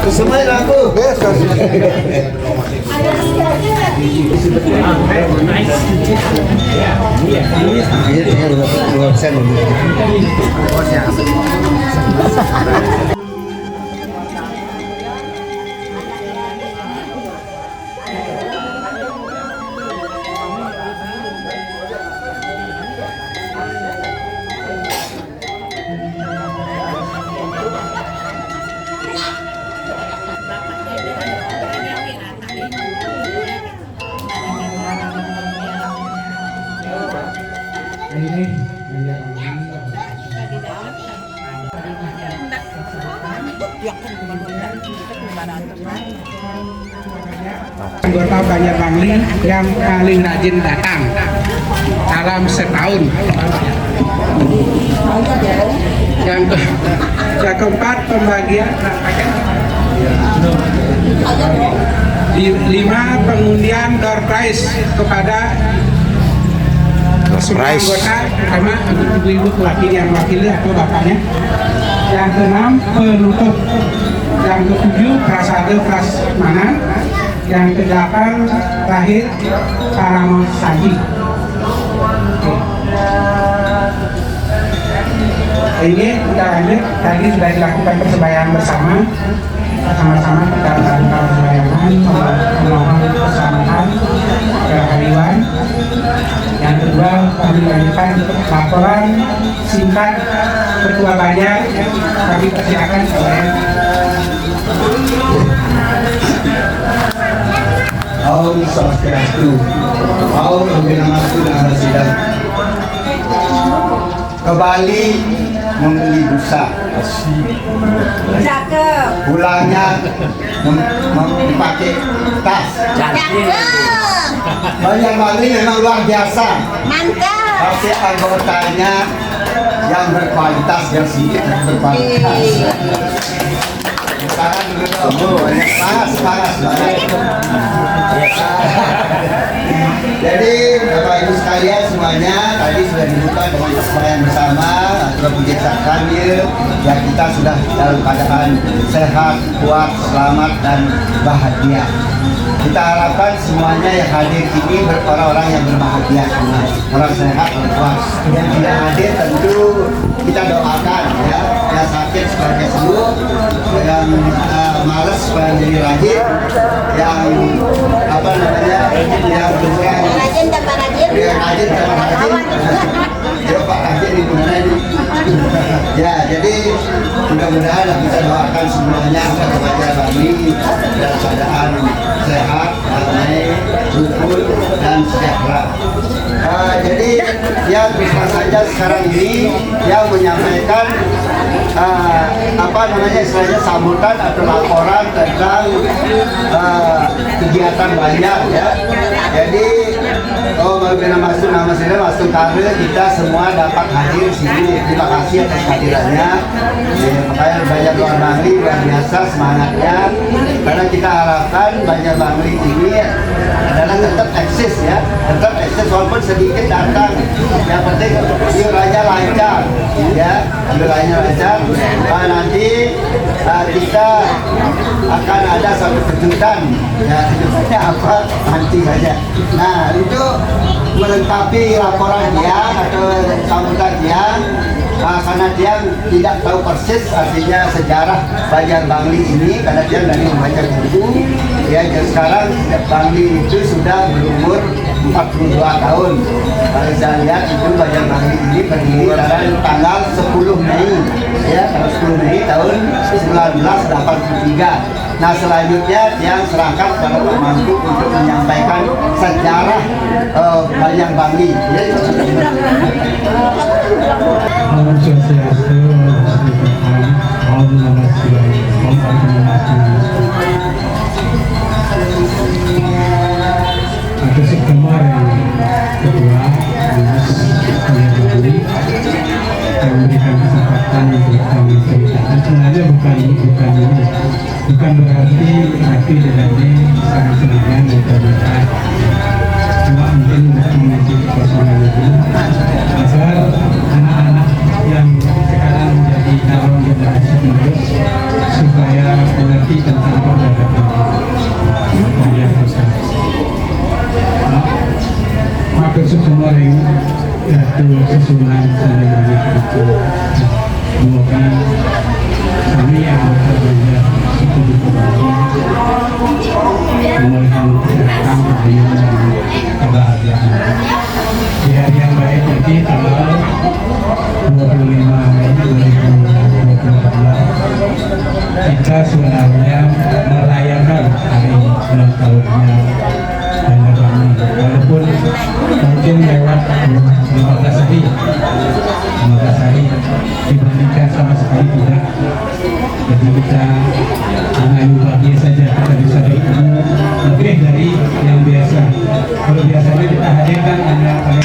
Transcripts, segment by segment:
Semuanya laku. Yes, ini tinggal 2% dulu. Anggota Banjarbangli yang paling rajin datang dalam setahun. Yang keempat, pembagian 5 pengundian door prize kepada semua anggota, terutama ibu-ibu wakil yang mewakili atau bapaknya. Yang keenam, penutup. Yang ketujuh, prasade prasmanan. Yang kedelapan, terakhir, paramosaji. Ini kita lanjut. Tadi sudah dilakukan persembahyaan bersama. Sama-sama kita lakukan persembahyaan, memohon keselamatan kehadiran. Yang kedua, kami lanjutkan laporan singkat Ketua Banjar. Kami persilakan oleh Om Swastiastu. Om Namastu dan Sidang. Kembali membeli busa. Pulangnya dipakai tas. Banjarbangli memang luar biasa. Mantap. Tapi anggotanya yang berkualitas, yang sedikit yang berkualitas. Sekarang dulu panas. Jadi Bapak Ibu sekalian semuanya, tadi sudah dibuka dengan persembahyaan bersama, sudah pujian khamil, ya kita sudah dalam keadaan sehat, kuat, selamat dan bahagia. Kita harapkan semuanya yang hadir ini orang-orang yang berbahagia semua, orang sehat, orang kuat. Yang tidak hadir tentu kita doakan ya, yang sakit supaya sembuh, yang malas supaya jadi rajin, yang yang bukan Rajin tambah rajin. yang rajin tambah rajin. Ya Pak Rajin di mana ini? Ya, jadi mudah-mudahan kita doakan semuanya agar Banjarbangli dalam keadaan sehat, damai, rukun dan sejahtera. Jadi yang bisa saja sekarang ini yang menyampaikan istilahnya sambutan atau laporan tentang kegiatan Banjar ya. Jadi masuk kare kita semua dapat hadir sini. Terima kasih atas kehadirannya. Makanya Banjarbangli luar biasa semangatnya. Karena kita harapkan Banjarbangli ini adalah tetap eksis ya, tetap eksis walaupun sedikit datang. Yang penting wilayahnya lancar ya, wilayahnya lancar. Nanti kita akan ada satu kejutan ya, kejutannya apa nanti saja. Nah itu melengkapi laporan dia atau sambutan dia. Karena dia tidak tahu persis artinya sejarah Banjarbangli ini, karena dia dari membaca buku ya. Sekarang Bangli itu sudah berumur 42 tahun. Kalau saya lihat itu Banjarbangli ini berdiri pada tanggal 10 Mei ya, tanggal 10 Mei tahun 1983. Nah selanjutnya yang serangkat pada Pak Mangku untuk menyampaikan sejarah Banjarbangli ya. Om Swastiastu, Om Namah Shivaya, Om Namah Shivaya. Atas kemarin kedua Banjarbangli yang memberikan kesempatan untuk kami ceritakan. Sebenarnya bukan berarti hati dengan ini sangat senang dan terbuka. Cuma mungkin menjadi personal itu agar anak-anak yang sekarang menjadi calon generasi penerus supaya mengerti tentang semoga kami yang bekerja itu memberikan kesehatan, kebahagiaan dan kebahagiaan. Di hari yang baik nanti tanggal 25 Mei 2024 kita sebenarnya merayakan hari ulang tahunnya Banjar Bangli, walaupun mungkin lewat 15 hari dibandingkan sama sekali tidak. Jadi kita mengayu bahagia saja, kita bisa bertemu lebih dari yang biasa. Kalau biasanya kita hadirkan hanya pada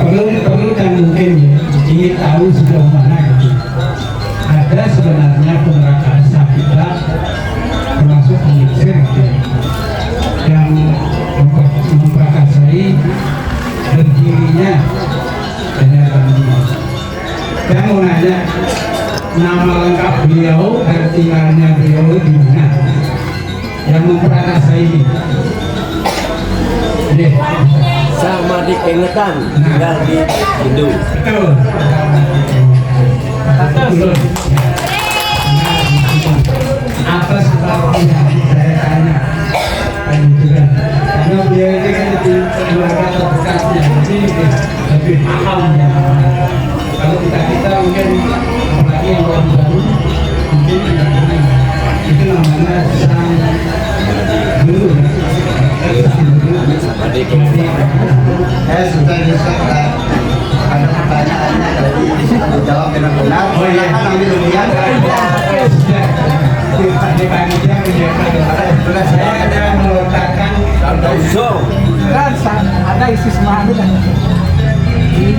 sebelum perlu kan mungkin ya, ingin tahu sejauh mana gitu. Ada sebenarnya pemerataan Sapitra termasuk Elixir gitu, yang memprakarsai berdirinya Banjar Bangli. Saya mau nanya, nama lengkap beliau dan tinggalnya beliau di mana? Yang memprakarsai ini? Sama di Kengetan, tinggal di Indo. Betul. Betul. Apa sebabnya saya tanya? Kan gitu kan. Karena beliau ini kan lebih keluarga terdekatnya, jadi lebih paham ya. Kalau kita mungkin apalagi yang baru mungkin tidak pernah. Itu namanya sang guru. Sudah ada pertanyaannya tadi dijawab dengan benar. Oh iya, Silakan ambil undian. Di panitia menyediakan. Saya hanya meletakkan ada isi semangat kan?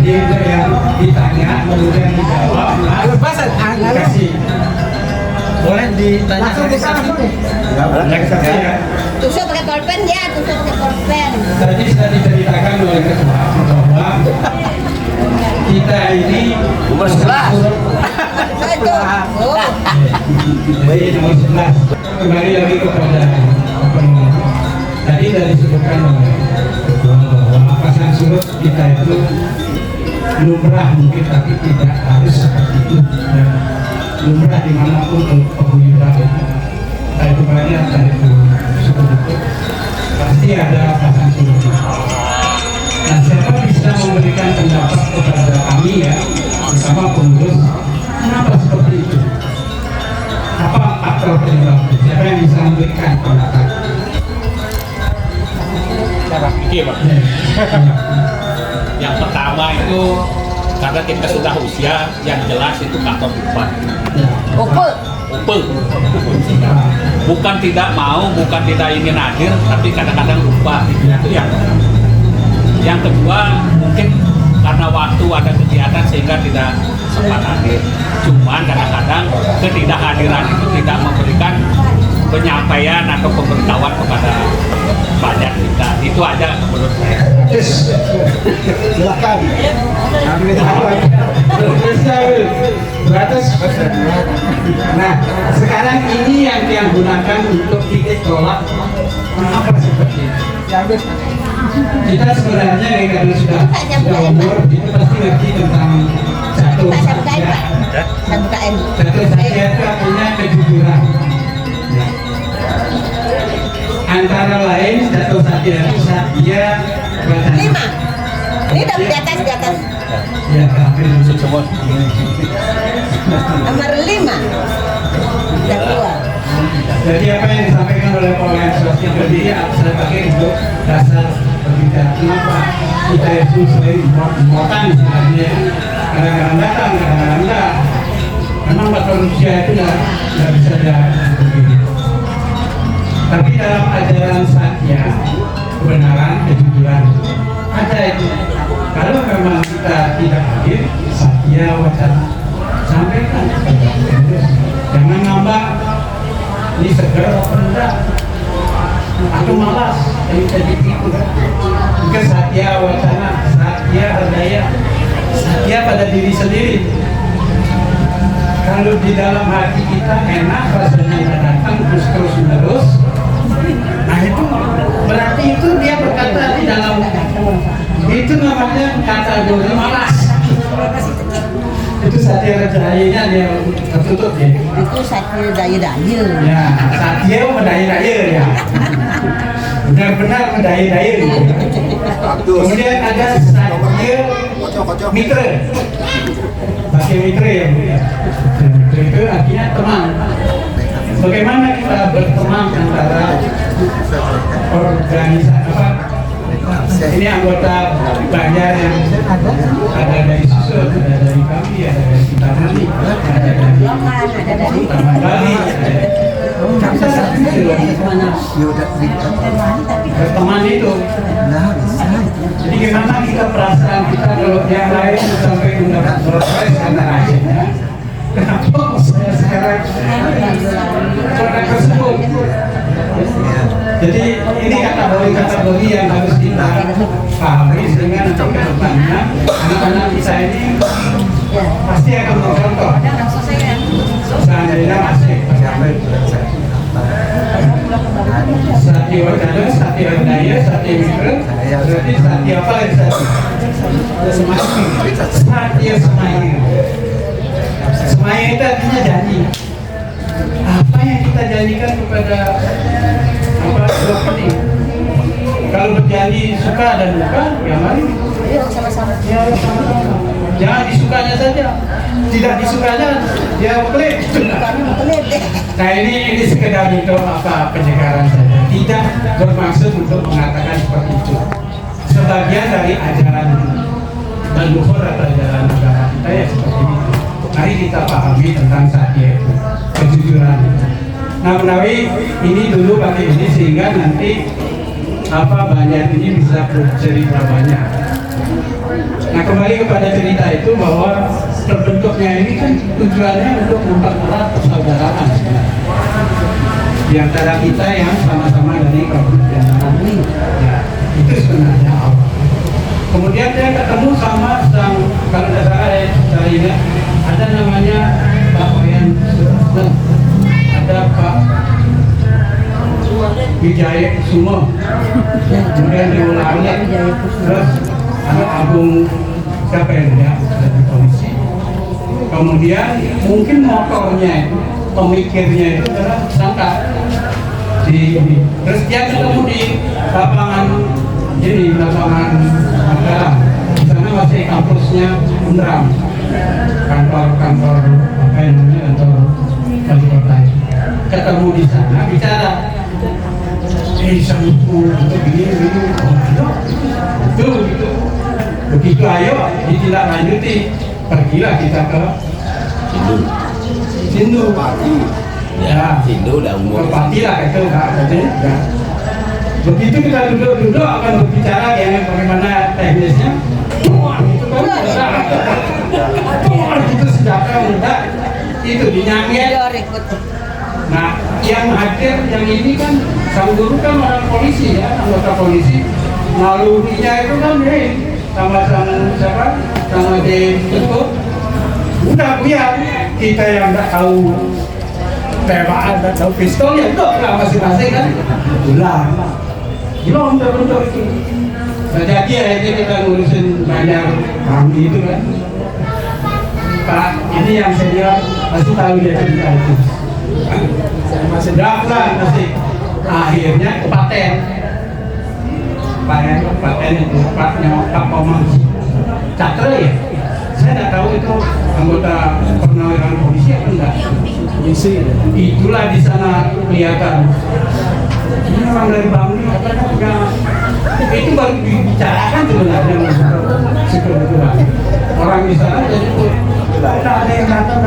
dia yang ditanya kemudian dijawab. Lepas Kasih. Boleh ditanya. langsung di sana boleh. Ya. Tusuk pakai pulpen ya, tusuk pakai pulpen. Tadi sudah diceritakan oleh ketua bahwa kita ini Nomor 11. So itu. Oh. Baik, nomor 11. Kembali lagi kepada apa namanya? Tadi sudah disebutkan oleh ketua bahwa pasangan surut kita itu lumrah mungkin, tapi tidak harus seperti itu. Dan lumrah dimanapun peguyuran entah itu banyak, entah itu suku pasti ada pasangan surut. Nah, siapa bisa memberikan pendapat kepada kami ya, bersama pengurus, kenapa seperti itu? Apa faktor penyebabnya? Siapa yang bisa memberikan pendapat? Pak. Yang pertama itu karena kita sudah usia, yang jelas itu faktor lupa. Upe. Bukan tidak mau, bukan tidak ingin hadir, tapi kadang-kadang lupa. Itu yang kedua mungkin karena waktu ada kegiatan sehingga tidak sempat hadir. Cuman kadang-kadang ketidakhadiran itu tidak memberikan penyampaian atau pemberitahuan kepada banyak kita. Itu aja menurut saya. Silakan. Nah, sekarang ini yang gunakan untuk titik tolak apa seperti itu? Kita sebenarnya karena sudah umur, itu pasti ngerti tentang satu satya. Satu KM. Satu satya itu artinya kejujuran. Antara lain satu satya itu satya wacana. 5. Ini udah di atas. Ya, hampir Semua. Nomor 5. Udah keluar. Jadi apa yang disampaikan oleh Pak Swastiastu tadi saya pakai untuk dasar berbicara kenapa kita itu selain muatan sebenarnya kadang-kadang datang, kadang-kadang enggak. Memang manusia itu nggak bisa begini. Tapi dalam ajaran Satya, kebenaran, kejujuran ada itu. Kalau memang kita tidak hadir, Satya wacana sampaikan. Jangan nambah ini seger apa enggak, atau malas jadi itu kan. Mungkin Satya wacana, Satya ardaya, setia pada diri sendiri. Kalau di dalam hati kita enak rasanya datang terus menerus, nah itu berarti itu dia berkata di dalam itu namanya kategori malas. Itu satya dayanya dia tertutup ya. Itu satya daya-daya. Ya, satya mendaya-daya ya. Benar-benar mendaya-daya gitu. Kemudian ada satya mitra. Satya mitra ya. Mitra itu artinya teman. Bagaimana kita berteman antara organisasi apa? Ini anggota Banjar yang ada dari Susun, ada dari kami, ada dari Kitamani, ada dari Taman Bali, berteman itu. Jadi gimana kita perasaan kita kalau yang lain sampai undang proses karena akhirnya kenapa saya sekarang orang tersebut. Jadi ini kategori yang harus kita pahami sehingga nanti ke depannya anak-anak kita ini pasti akan mencontoh. Seandainya masih Satya Wacana, Satya Daya, Satya Mitra, berarti Satya apa lagi Satya Semaya. Semaya itu artinya janji. Apa yang kita janjikan kepada dua ini? Kalau berjanji suka dan duka, ya mari. Sama-sama. Ya, jangan disukanya saja, tidak disukanya dia pelit. Nah ini sekedar untuk apa penyegaran saja, tidak bermaksud untuk mengatakan seperti itu. Sebagian dari ajaran leluhur atau ajaran agama kita ya seperti itu. Mari kita pahami tentang satya itu, kejujuran. Nah menawi ini dulu pakai ini sehingga nanti Banjar ini bisa bercerita banyak. Nah kembali kepada cerita itu bahwa terbentuknya ini kan tujuannya untuk mempererat persaudaraan di antara kita yang sama-sama dari kepercayaan ini. Ya, itu sebenarnya awal. Kemudian dia ketemu sama sang, kalau tidak salah saya ingat ada namanya Pak Wayan, ada Pak Wijaya Kusumo, kemudian diulangi terus anak agung siapa yang dia dari polisi. Kemudian mungkin motornya itu, pemikirnya itu adalah sangka terus dia ketemu di lapangan Mataram. Di sana masih kampusnya Undram, kantor apa yang namanya kantor wali kota. Ketemu di sana bicara. Sanggup untuk begini, gitu. Begitu ayo ditindaklanjuti, pergilah kita ke Sindu. Ya, Sindu udah umur. Pati lah itu katanya. Begitu kita duduk akan berbicara ya bagaimana teknisnya. Itu senjata muda itu dinyamit. Nah, yang hadir yang ini kan sang guru kan orang polisi ya, anggota polisi. Nalurinya itu kan sama sama ditutup. Udah biar kita yang nggak tahu tembakan, nggak tahu pistol ya udah lah masing-masing kan. Ulang. Belum terbentuk itu. Nah, jadi akhirnya kita ngurusin banyak kami itu kan. Pak, ini yang senior pasti tahu dia cerita itu. Masih daftar masih akhirnya paten itu Pak Komang Cakra ya. Saya tidak tahu itu anggota pernawiran polisi atau enggak. Itulah di sana kelihatan. Ini orang dari Bangli itu baru dibicarakan sebenarnya orang di sana jadi tidak ada yang datang.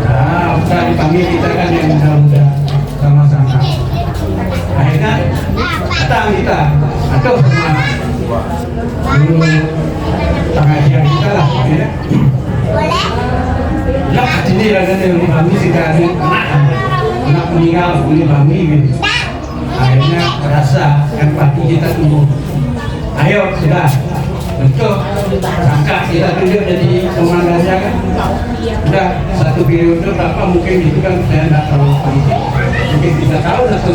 Nah, udah dipanggil kita kan yang muda-muda sama-sama. Akhirnya datang kita atau sama guru pengajian kita lah ya. Nah, ini ada yang kami sekarang anak meninggal oleh kami gitu. Akhirnya merasa empati kita tumbuh. Ayo sudah Untuk kakak kita tunjuk jadi komandannya kan, udah satu periode berapa mungkin gitu kan, saya nggak tahu politik, mungkin kita tahu satu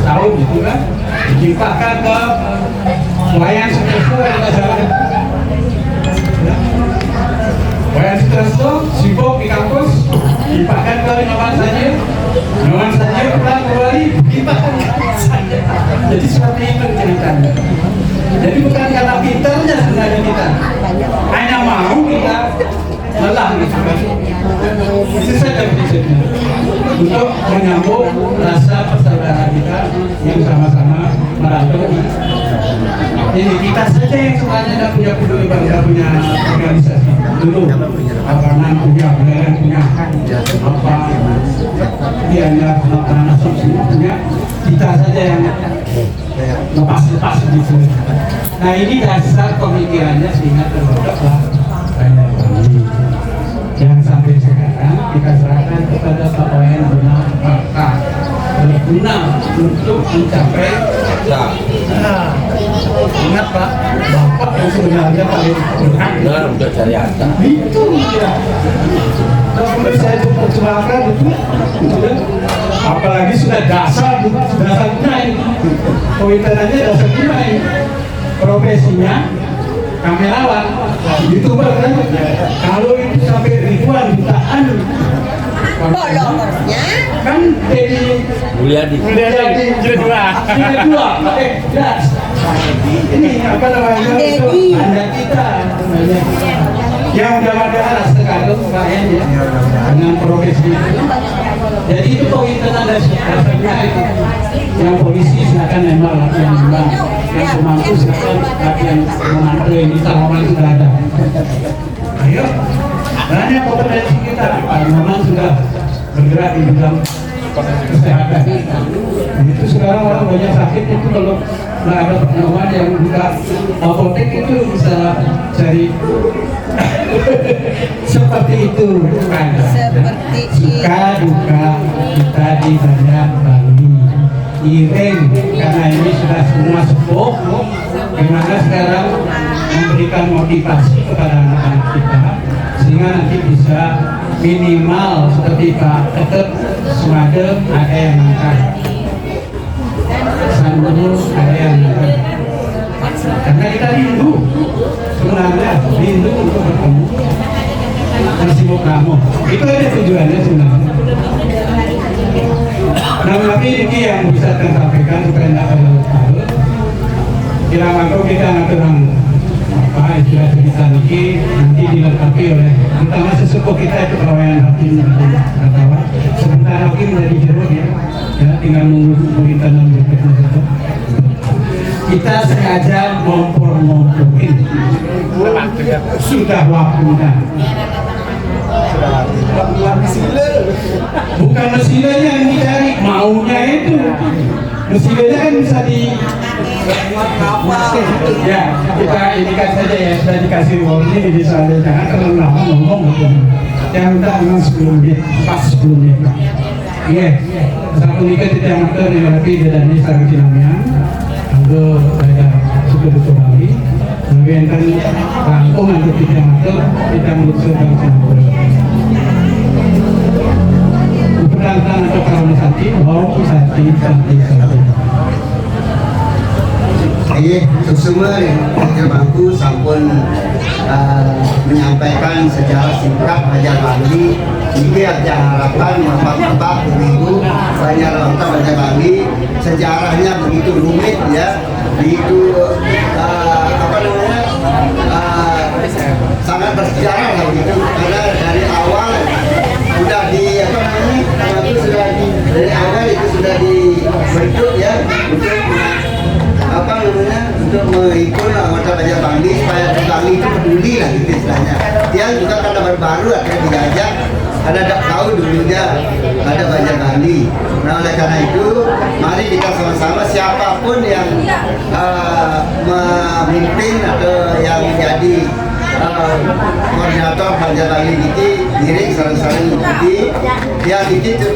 tahun gitu kan, dilimpahkan ke Wayan Sutrasto nggak salah. Wayan Sutrasto sibuk di kampus, dilimpahkan ke Nyoman Sajil pulang kembali, dilimpahkan ke saya. Jadi seperti itu ceritanya. Jadi bukan karena pinternya sebenarnya kita, hanya mau kita lelah gitu kan. Itu saja prinsipnya, untuk menyambung rasa persaudaraan kita yang sama-sama merantau. Ini kita saja yang sebenarnya tidak punya peduli, tidak punya organisasi dulu. Kanan punya, Belerang punya, apa dia punya, kita saja yang lepas gitu. Nah ini dasar pemikirannya sehingga terbentuklah banyak kami yang sampai sekarang kita serahkan kepada Pak Wayan Donald Maka berguna untuk mencapai. Nah, ingat Pak, Bapak yang sebenarnya paling berhak. Nah, udah cari harta. Itu ya. Kalau saya perjuangkan itu, apalagi sudah dasar naik, pointernya dasar naik, profesinya kamerawan, youtuber kan, kalau itu sampai ribuan jutaan, Followersnya kan jadi Mulyadi. jilid dua, jelas. Ini apa namanya itu anda kita yang mudah-mudahan sekarang Pak ya dengan profesi itu. Jadi itu pointer ada dasarnya itu. Yang polisi silakan nembak latihan nembak, yang pemangku silakan latihan memandu, ini tanaman sudah ada. Ayo, banyak kompetensi kita. Pak Noman sudah bergerak di bidang kesehatan. Itu sekarang orang banyak sakit itu kalau nggak ada penemuan yang buka apotek itu bisa cari seperti itu kan. seperti Suka duka kita di banyak Bali iring karena ini sudah semua sepuh, gimana sekarang memberikan motivasi kepada anak-anak kita sehingga nanti bisa minimal seperti Pak Ketep Sumade ada yang angkat, Sangguru ada yang angkat, karena kita rindu sebenarnya, rindu untuk bertemu bersibuk kamu, itu aja tujuannya sebenarnya. Nah, tapi ini yang bisa saya sampaikan supaya tidak terlalu kira-kira kita ngaturang apa istilah cerita ini nanti dilengkapi oleh terutama sesepuh kita itu kawan hakim atau sebentar lagi menjadi jeruk ya, tinggal nunggu pemerintahan berikutnya saja. Kita sengaja ngompor-ngomporin sudah waktunya. Bukan mesinnya yang dicari, maunya itu. Mesinnya kan bisa di ya, kita indikan saja ya, sudah dikasih warning di sana, jangan terlalu lama ngomong gitu. Yang minta memang 10 menit, pas 10 menit. Iya, satu nikah tidak ngatur yang lebih dari sarang Cinamian. Lalu saya sudah lagi. Kemudian kan rangkum untuk tidak ngatur, tidak meluncur dan Cinamian. Perangkat atau kalau santi, mau santi. Iya, semua yang bangku sampun menyampaikan secara singkat Banjar Bali. Ini ada harapan bapak-bapak begitu banyak orang Banjar Bali. Sejarahnya begitu rumit ya, begitu apa namanya sangat bersejarah lah begitu. Karena dari awal sudah di apa namanya dari awal itu sudah dibentuk ya untuk apa namanya untuk mengikut anggota Banjar Bali supaya Bali itu peduli lah gitu istilahnya. Dia juga karena baru-baru akhirnya diajak karena tidak tahu dulunya ada Banjar Bali. Nah oleh karena itu mari kita sama-sama siapapun yang memimpin atau yang menjadi koordinator Banjar Bali ini diri saling mengikuti. Dia itu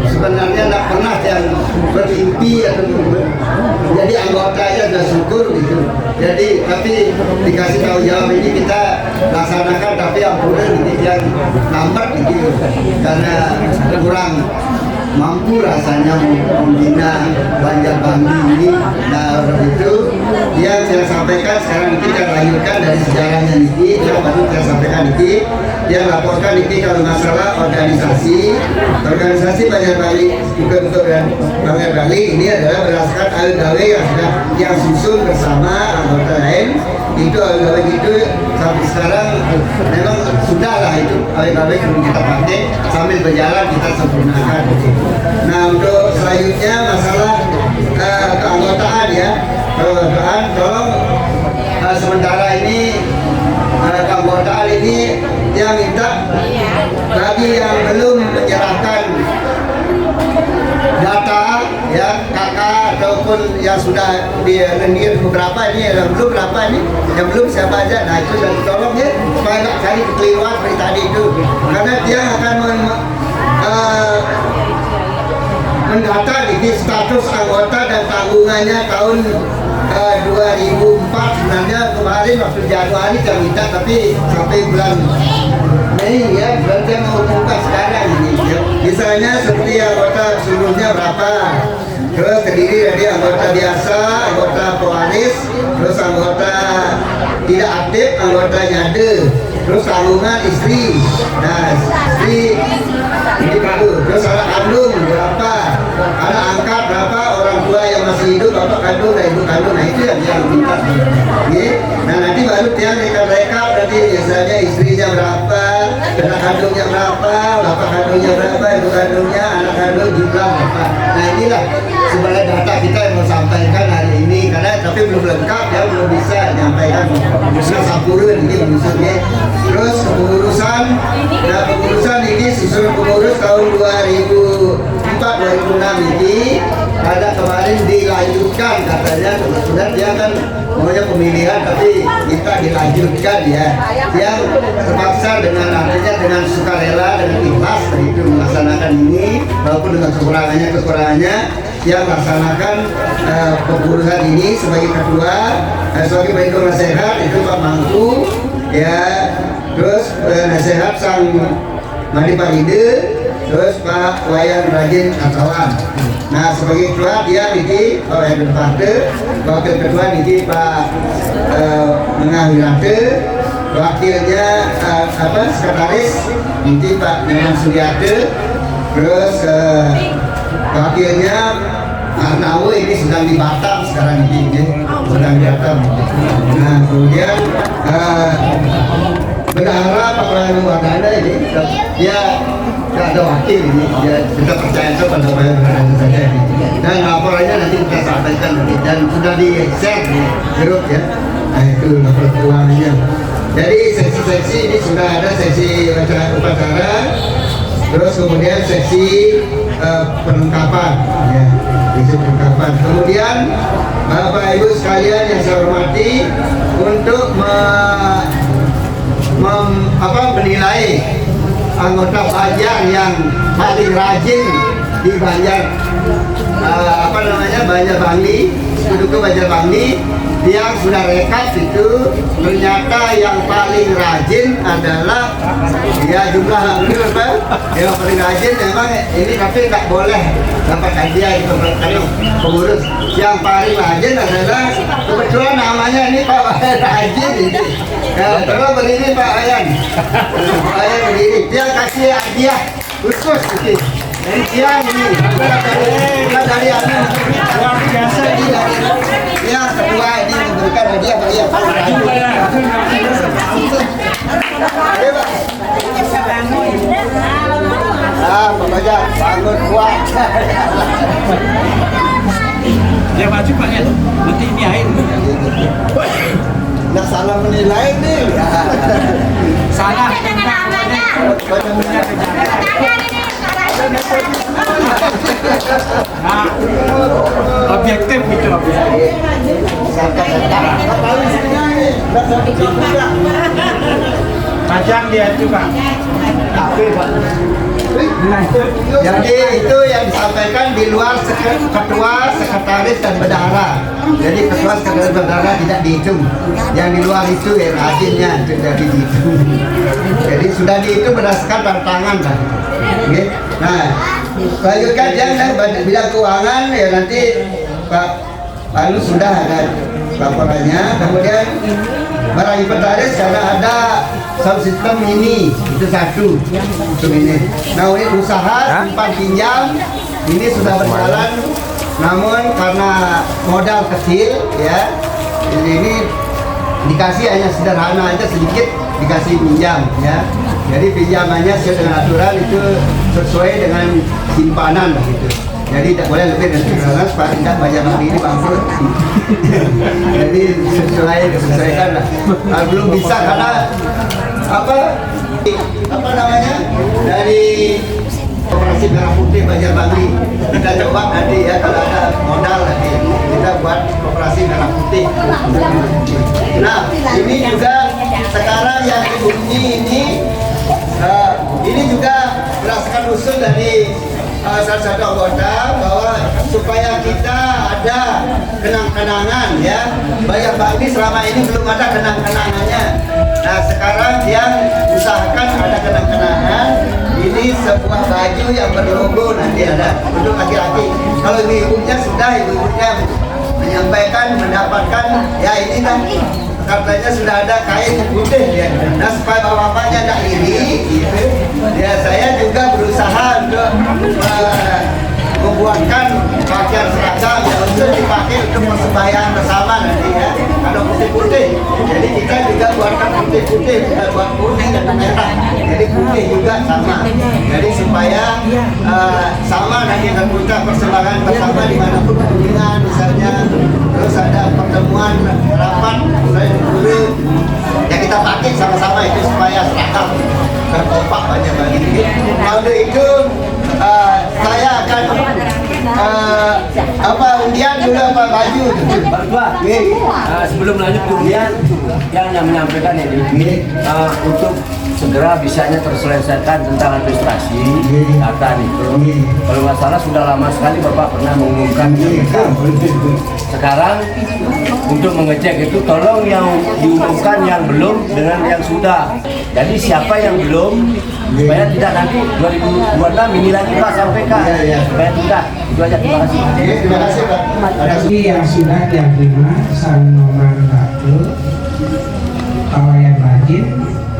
sebenarnya tidak pernah yang bermimpi atau jadi anggotanya sudah syukur gitu. Jadi tapi dikasih tahu jawab ini kita laksanakan, tapi yang kurang ini yang lambat gitu karena kurang mampu rasanya membina Banjarbangli ini. Nah itu yang saya sampaikan sekarang kita lanjutkan dari sejarahnya Niki, yang baru saya sampaikan Niki, dia laporkan Niki kalau masalah organisasi Banjarbangli bukan untuk Banjarbangli ini adalah berdasarkan AWW yang susun bersama anggota lain. Itu AWW itu sampai sekarang memang sudah lah itu AWW kita pakai sambil berjalan kita sempurnakan. Nah untuk selanjutnya masalah keanggotaan ya, keanggotaan tolong sementara ini keanggotaan ini dia minta bagi yang belum menyerahkan data ya kakak ataupun yang sudah direndir beberapa ini yang belum berapa ini yang belum siapa aja, nah itu dan tolong ya supaya nggak cari kekeliruan seperti tadi itu karena dia akan mendata di status anggota dan tanggungannya tahun 2004 sebenarnya kemarin waktu Januari saya minta tapi sampai bulan Mei ya bulan saya mau buka sekarang ini ya. Misalnya seperti anggota sebelumnya berapa, terus terdiri dari anggota biasa, anggota pewaris, terus anggota tidak aktif, anggota nyade, terus tanggungan istri, nah istri ini baru, terus anak kandung berapa, anak angkat berapa, orang tua yang masih hidup, bapak kandung dan ibu kandung, nah itu yang minta. Nah nanti baru dia rekap nanti misalnya istrinya berapa, anak kandungnya berapa, bapak kandungnya berapa, ibu kandungnya, anak kandung jumlah berapa. Nah inilah sebenarnya data kita yang mau sampaikan hari ini karena tapi belum lengkap ya, belum bisa menyampaikan sampurun ini maksudnya. Terus kepengurusan, nah pengurusan ini susun pengurus tahun 2004-2006 ini pada kemarin dilanjutkan katanya, kebetulan dia kan maunya pemilihan tapi kita dilanjutkan ya, yang terpaksa dengan artinya dengan sukarela, dengan ikhlas itu melaksanakan ini walaupun dengan kekurangannya yang melaksanakan pengurusan ini sebagai ketua, sebagai pendukung nasihat itu Pak Mangku ya, terus nasihat Sang Madi Paride, terus Pak Wayan Rajin Katawan. Nah sebagai ketua dia Niki Pak Wayan Paride, wakil ketua Niki Pak Mengah Wirate, wakilnya sekretaris Niki Pak Nyaman Suryate, terus wakilnya Arnawi ini sedang di Batam sekarang ini, sedang di Batam. Nah kemudian bendahara Pak Ranu Wardana ini dia tidak ada wakil ini, kita percaya itu pada Pak Ranu saja ini. Dan laporannya nanti kita sampaikan dan sudah di share di grup ya. Nah itu laporan keuangannya. Jadi seksi-seksi ini sudah ada sesi upacara, terus kemudian sesi perlengkapan ya, sesi perlengkapan. Kemudian Bapak Ibu sekalian yang saya hormati, untuk menilai anggota Banjar yang paling rajin di Banjarbangli, penduduk Banjarbangli yang sudah rekap itu ternyata yang paling rajin adalah ya jumlah berapa yang paling rajin memang ini tapi tak boleh dapat hadiah itu pengurus. Yang paling rajin adalah kebetulan namanya ini Pak Wayan Rajin ini. Terus berdiri Pak Wayan, Pak Wayan berdiri, dia kasih hadiah khusus ini. Dari dia ini, dari Ami luar biasa ini dari dia kedua ini memberikan hadiah bagi yang paling rajin. Nah, pokoknya bangun kuat. Dia maju Pak ya, nanti ini air. Nggak salah menilai nih. Salah. Nah, objektif itu objektif. Panjang dia itu Pak. Jadi itu yang disampaikan di luar ketua, sekretaris dan bendahara. Jadi ketua, sekretaris, bendahara tidak dihitung. Yang di luar itu ya rajinnya tidak dihitung. Jadi sudah dihitung berdasarkan tanda tangan kan. Oke. Nah, lanjutkan yang bidang keuangan ya nanti Pak Anu sudah ada laporannya. Kemudian barang inventaris karena ada sound system ini itu satu untuk ini. Nah ini usaha simpan pinjam ini sudah berjalan, namun karena modal kecil ya ini dikasih hanya sederhana aja sedikit dikasih pinjam ya. Jadi pinjamannya sesuai dengan aturan itu sesuai dengan simpanan begitu. Jadi tidak boleh lebih dari 300 supaya tidak banyak hari ini bangkrut. Jadi disesuaikan lah. Nah, belum bisa karena apa namanya dari Operasi Merah Putih Banjar-Bangli kita coba nanti ya kalau ada modal nanti kita buat Operasi Merah Putih. Nah ini juga sekarang yang dibunyi ini juga berdasarkan usul dari salah satu anggota bahwa supaya kita ada kenang-kenangan ya. Banjar-Bangli selama ini belum ada kenang-kenangannya. Nah sekarang dia usahakan ada kenang-kenangan. Ini sebuah baju yang berlogo nanti ada untuk laki-laki. Kalau ibu-ibunya sudah ibu-ibunya menyampaikan mendapatkan ya ini dah katanya sudah ada kain putih ya. Nah supaya bapak-bapaknya tidak iri gitu. Ya saya juga berusaha untuk membuatkan pakaian seragam yang untuk dipakai untuk persembahyaan bersama nanti ya. Kalau putih-putih, jadi kita juga buatkan putih-putih, kita buat putih dan merah. Jadi putih juga sama. Jadi supaya sama nanti kita persembahan bersama dimanapun kunjungan misalnya. Terus ada pertemuan rapat, saya guru, ya kita pakai sama-sama itu supaya seragam berkompak banyak bagi. Kalau itu saya akan undian dulu apa baju sebelum lanjut ke undian yang menyampaikan ini untuk segera bisanya terselesaikan tentang administrasi data itu. Kalau nggak salah sudah lama sekali Bapak pernah mengumumkan itu. Sekarang untuk mengecek itu tolong yang diumumkan yang belum dengan yang sudah. Jadi siapa yang belum supaya tidak nanti 2026 ini lagi Pak sampaikan supaya tidak. Itu aja, terima kasih. Terima kasih Pak. Ini yang sudah diterima sang nomor 1 Pawayan Rajin,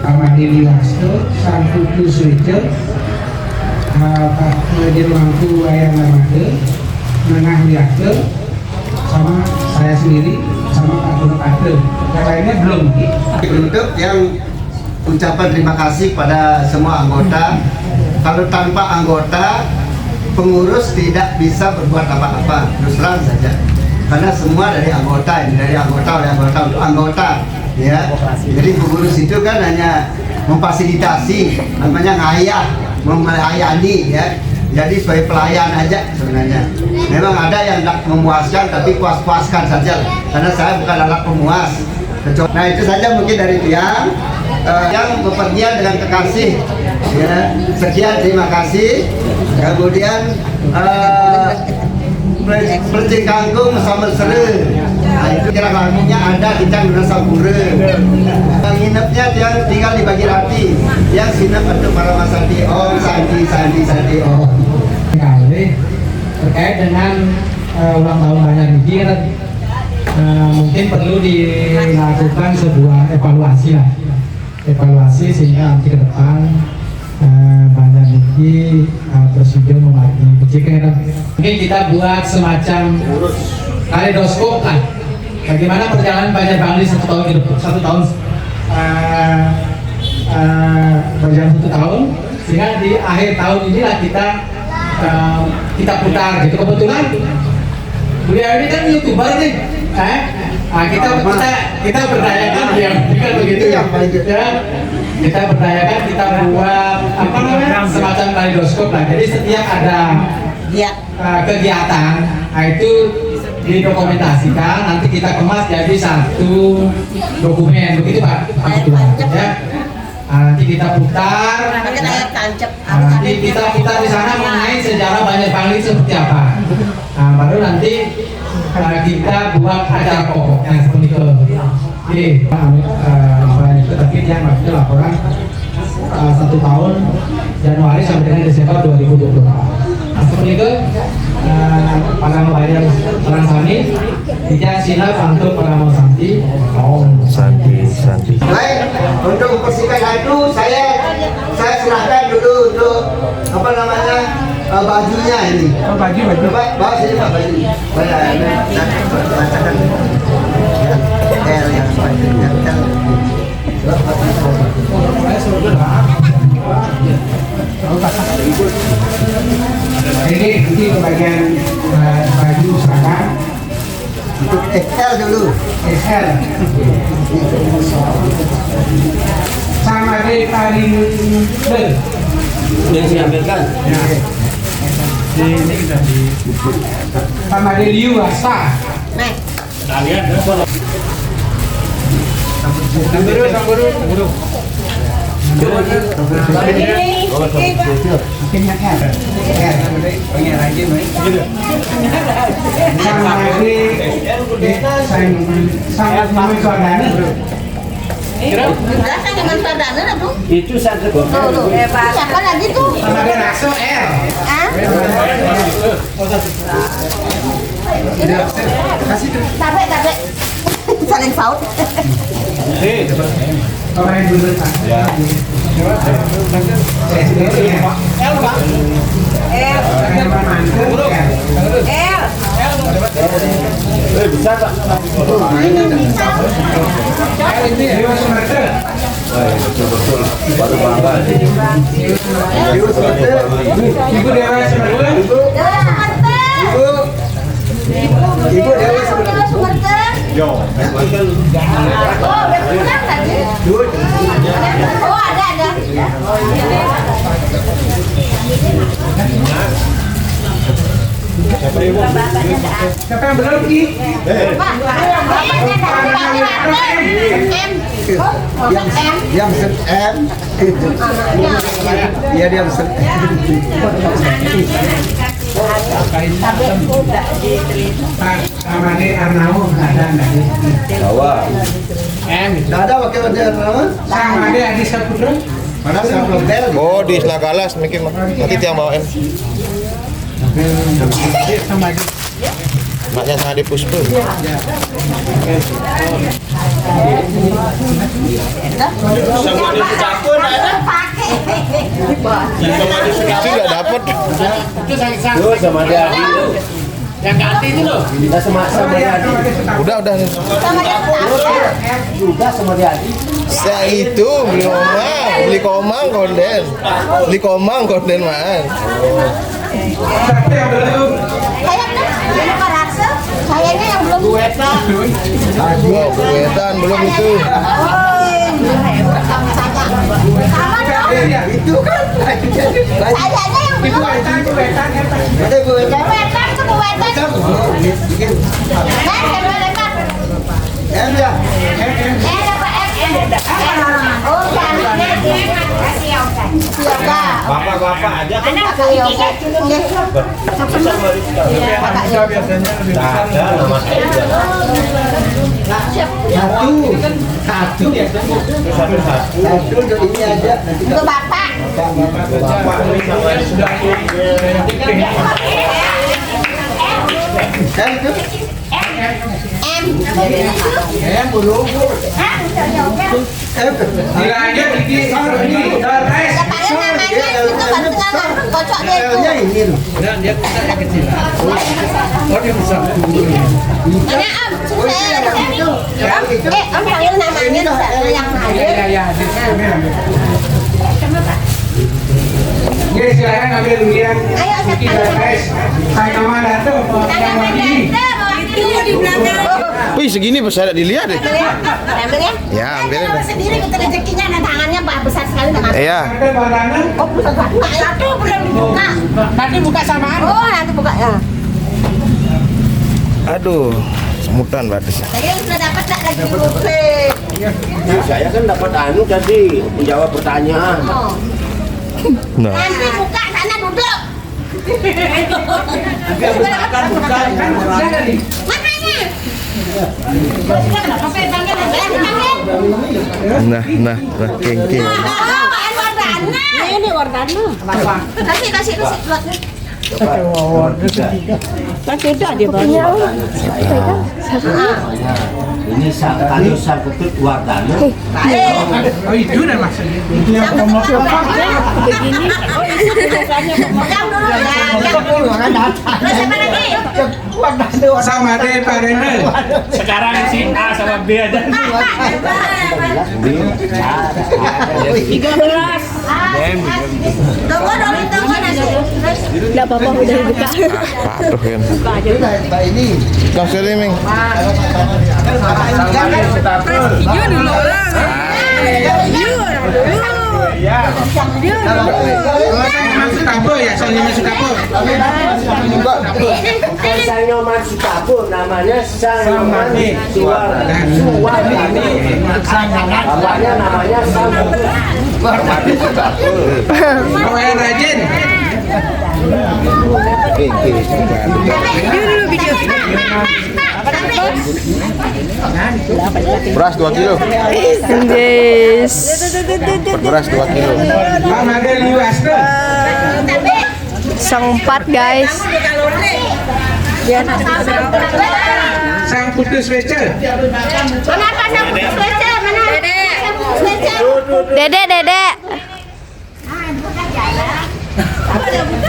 Amadili Wasto, sang Putu Suice, Pak Dirmangku Wayang Lamade, Menah Liake, sama saya sendiri, sama Pak Gunung Ade. Yang lainnya belum. Untuk yang ucapan terima kasih pada semua anggota. Kalau tanpa anggota, pengurus tidak bisa berbuat apa-apa, terus terang saja. Karena semua dari anggota, ini dari anggota oleh anggota untuk anggota, ya. Jadi pengurus itu kan hanya memfasilitasi, namanya ngayah, melayani, ya. Jadi sebagai pelayan aja sebenarnya. Memang ada yang tidak memuaskan, tapi puas-puaskan saja. Karena saya bukan alat pemuas. Nah itu saja mungkin dari Tiang yang bepergian dengan kekasih. Ya, sekian terima kasih. Kemudian Percing Kangkung Sambal Sere. Nah itu kira lagunya ada di Canggung Sampura. Yang nginepnya yang tinggal di Bagirati. Yang sinep untuk para masandi om sandi om. Kali terkait dengan ulang tahun Banjar Niki mungkin perlu dilakukan sebuah evaluasi lah. Evaluasi sehingga nanti ke depan Banjar Niki bersedia membagi kejikan. Mungkin kita buat semacam kaleidoskop lah. Bagaimana perjalanan Banjar-Bangli 1 tahun ke depan, 1 tahun berjalan 1 tahun, sehingga di akhir tahun inilah kita putar gitu. Kebetulan beliau ini kan YouTuber nih, kita berdayakan beliau kan begitu ya. Kita berdayakan, kita buat apa namanya semacam kaleidoskop lah. Jadi setiap ada kegiatan, itu didokumentasikan, nanti kita kemas jadi satu dokumen begitu Pak Ketua ya. Nanti kita putar tancap. Nanti kita di sana mengenai sejarah Banjar Bangli seperti apa. Nah, baru nanti kita buat acara pokoknya seperti itu. Jadi, terbit yang maksudnya laporan 1 tahun Januari sampai dengan Desember 2020. Nah, seperti itu para membayar transaksi tidak silap untuk para Santi. Baik, untuk mempersihkan itu saya serahkan dulu untuk apa namanya bajunya ini. Oh, baju. Coba bawa sini Pak baju. Bacakan. Ya, yang selanjutnya. Ini bagian baju seragam Untuk XL dulu. XL sama di paling bel. Yang saya ambilkan. Sama di liwasa. Nah, Kalian kan dengan sardana lah tuh. Itu satu. Tuh, hebat. Siapa lagi tuh? Sama di raso L. Hah? Tabe. Saling saut. Pemain dulu Pak. Ya. Bisa Pak. Betul. Baru bangga. Ibu Dewa Sumerta. Ibu Dewa Sumerta. Oh, udah pulang tadi. Oh, ada. Siapa yang belum Ki? Dia pesen M. Iya dia pesen M. Sama di Arnau ada enggak? Bawa. Nggak ada pakai baju apa? Sama di Adi Saputra. Mana saya belum bel. Oh di Selagalas mungkin nanti tiang bawa M. Sama di Maknya sama di Puspa. Itu nggak dapat. Tuh sama dia Adi. yang ganti itu loh. Kita sama dia Adi. Udah. Juga sama dia Adi. Saya itu beli komang konden man. Siapa yang belum? Kayaknya yang belum. Oh, kewetan belum itu. Itu kan. Kayaknya yang belum. Ada Bu. Kewetan. M ya. Oh, Bapak-bapak aja kan Biasanya lebih besar. ada nama saya juga. Satu biasanya. Satu untuk ini aja. Nanti Untuk bapak. Bapak sudah M itu. M. M belum. M. dilanjut ini udah tes. Ya panggil namanya itu baru tinggal kocok deh itu. L-nya ini loh. Dan dia besar yang kecil. Oh dia besar. Mana Om? Susah ada sini. Om panggil namanya yang hadir. Ya. Oke, silakan ambil durian. Ayo, Kita tes. Saya nama datang. Yang ini. Di belakang. Wih segini besar dilihat deh. Ambil ya. Ya, ambilin. Ambil sendiri kita rezekinya nah tangannya besar sekali dengan. Iya. Ada badangan. Oh, besar banget. Satu belum dibuka. Nanti buka samaan. Oh, nanti buka ya. Aduh, semutan batasnya. Saya sudah dapat tak lagi buffet. Saya kan dapat anu tadi menjawab pertanyaan. Oh. Nah, Nanti buka sana duduk. Makanya. nah, kengking. Ini wardana. Kasih. Ini kalau sang ketut wardana. Oh itu dah maksudnya. Begini. Pegang dulu ya. Terus apa lagi? Sama deh Pak Rene. Sekarang si A sama B aja. 13. Tunggu nasi. Enggak apa-apa udah dibuka. Patuh kan. Mbak ini. Langsung liming. Masuk kapur ya, soalnya masuk kapur. Sang Nyoman Sukapur namanya Sang Nyoman Suwardani. Bapaknya namanya Sang Oh yang rajin. Beras 2 kilo. Guys. Beras 2 kilo. Pak Made liwas tuh. Sang 4 guys. Sang putus wece. Kenapa sang putus wece? Mana? Dede.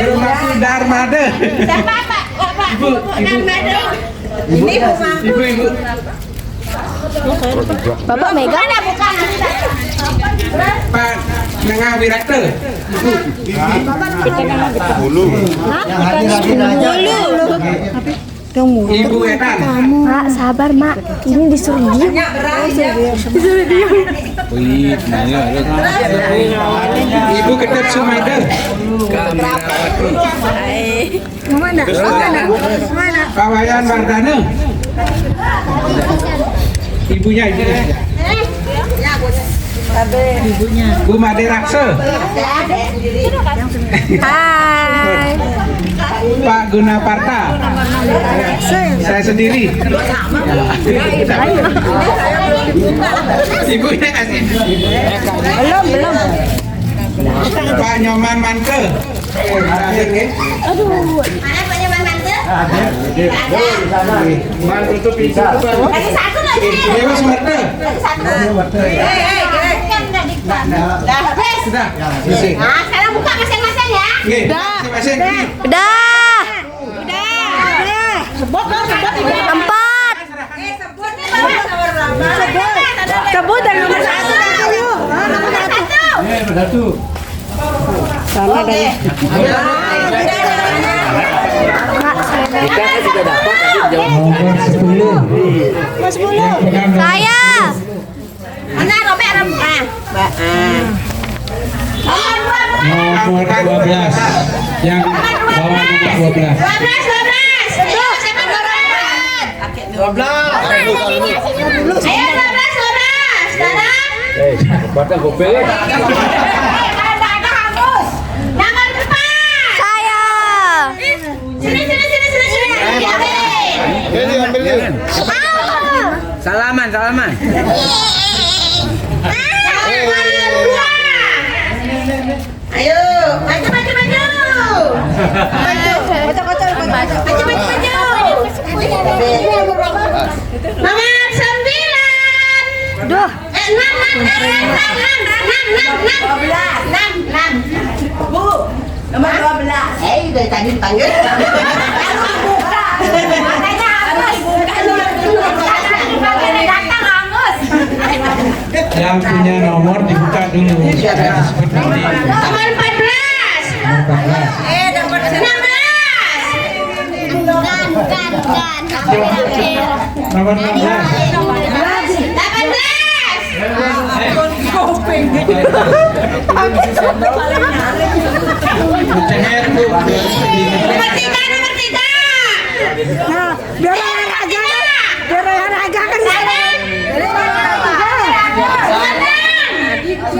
Rumahku Darmade. Siapa Pak? Ibu. Ibu. Bapak Mega. Mana bukan? Pak Nengah Wirate. Bulu. Yang hadir aja. Ibu Etan. Mak, sabar mak. Ini disuruh diem. Ibu Ketep Sumade. Pak Wayan Wardana. Ibunya. Bu Made Raksa. Hai. Pak Guna Parta. Saya sendiri. Ibunya kasih. Belum. Pak Nyoman Manke. Terakhir nih. Mana Pak Nyoman Mantu? Mantu tuh pintu tuh baru. Kasih satu lagi. Dewa Sumarta. Sudah. Selesai. Nah, sekarang buka masing-masing ya. Oke. Masing-masing. Udah. Sebut 4. Sebut dan nomor 1 dulu. Nomor 1. Kita kan sudah dapat tapi jauh. Nomor 10. Saya. Mana Robek Mbak? Nomor 12. Yang bawah nomor 12. 12. Tuh, siapa 12? Ayo 12. Sekarang. Bapak gopel. Nomor 4. Saya. Sini. Ini ambil ni. Salaman. Ayo, maju. Nomor 9. Duh. 6. Bu, nomor 12. Dari tadi dipanggil. Makanya harus buka dulu. Datang Angus. Yang punya nomor dibuka dulu. Disebut nanti. Nomor 14. Nomor 16. Bukan. Nomor 16. 18. Ceher tuh. Nomor 3. Nah, biar olahraga kan.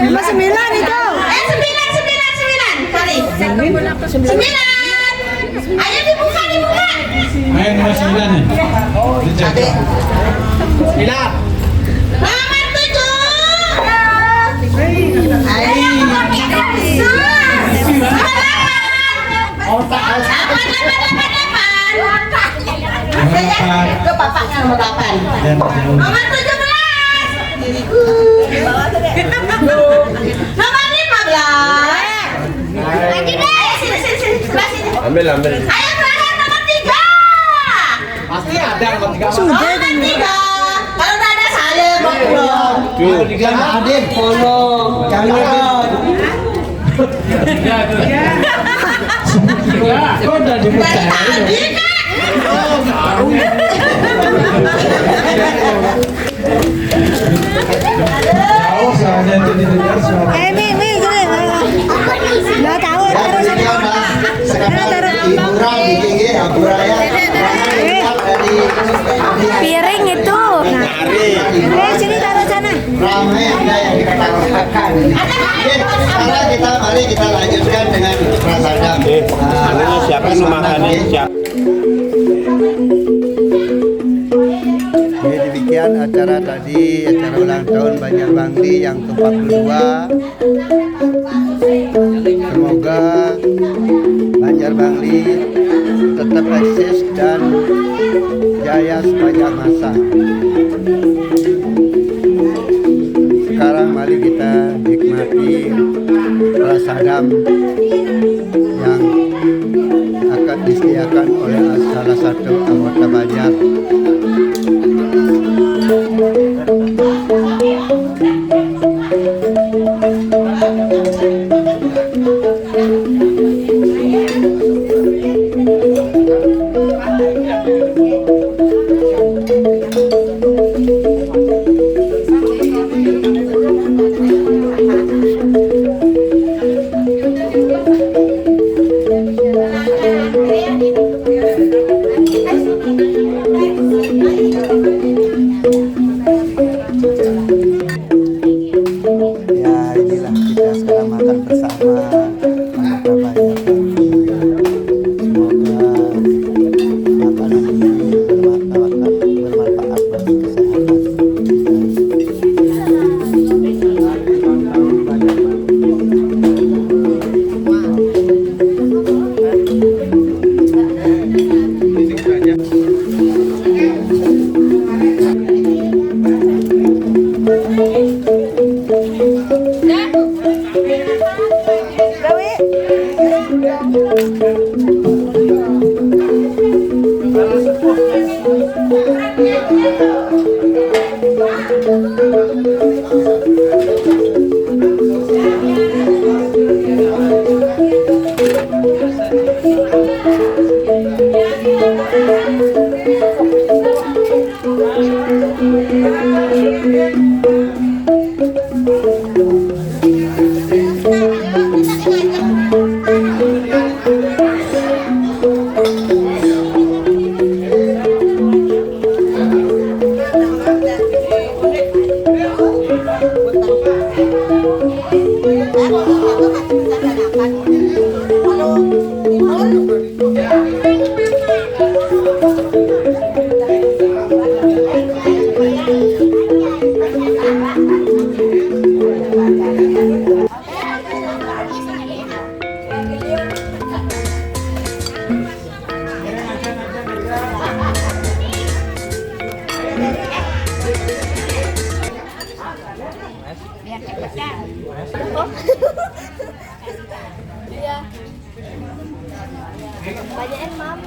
Nomor 9 itu. 9. Ayo dibuka. Ayo nomor 9 nih. Dijaga. Nomor 7. Ayo nomor 8. Ke bapaknya nomor 8. Nomor 17. Diriku. Nomor 15. Lagi deh. Sini. Sebelah sini. Ambil. Ayo berangkat nomor 3. Pasti ada nomor 3. Nomor 3. Kalau udah ada saya ngobrol. Jangan Adin, jangan. Kok udah dipercaya? Jauh soalnya itu didengar suara. Mi, gini. Nggak tahu, Ya, taruh sana. demikian Mas. Sekarang hiburan di GG Aburaya. Piring itu. Nah, sini taruh sana. Ramai ada yang dikatakan. Oke, mari kita lanjutkan dengan prasadam. Siapkan rumahannya, siap. Jadi demikian acara tadi, acara ulang tahun Banjar Bangli yang ke-42. Semoga Banjar Bangli tetap eksis dan jaya sepanjang masa. Sekarang mari kita nikmati prasadam yang akan disediakan oleh salah satu anggota Banjar. Ya inilah kita sekarang makan bersama anggota Banjar Bangli. Semoga makanan ini bermanfaat bagi kesehatan kita.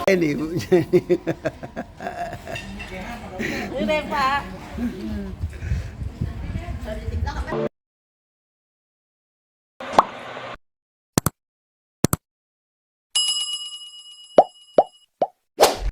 Ini ibunya. Ini Pak.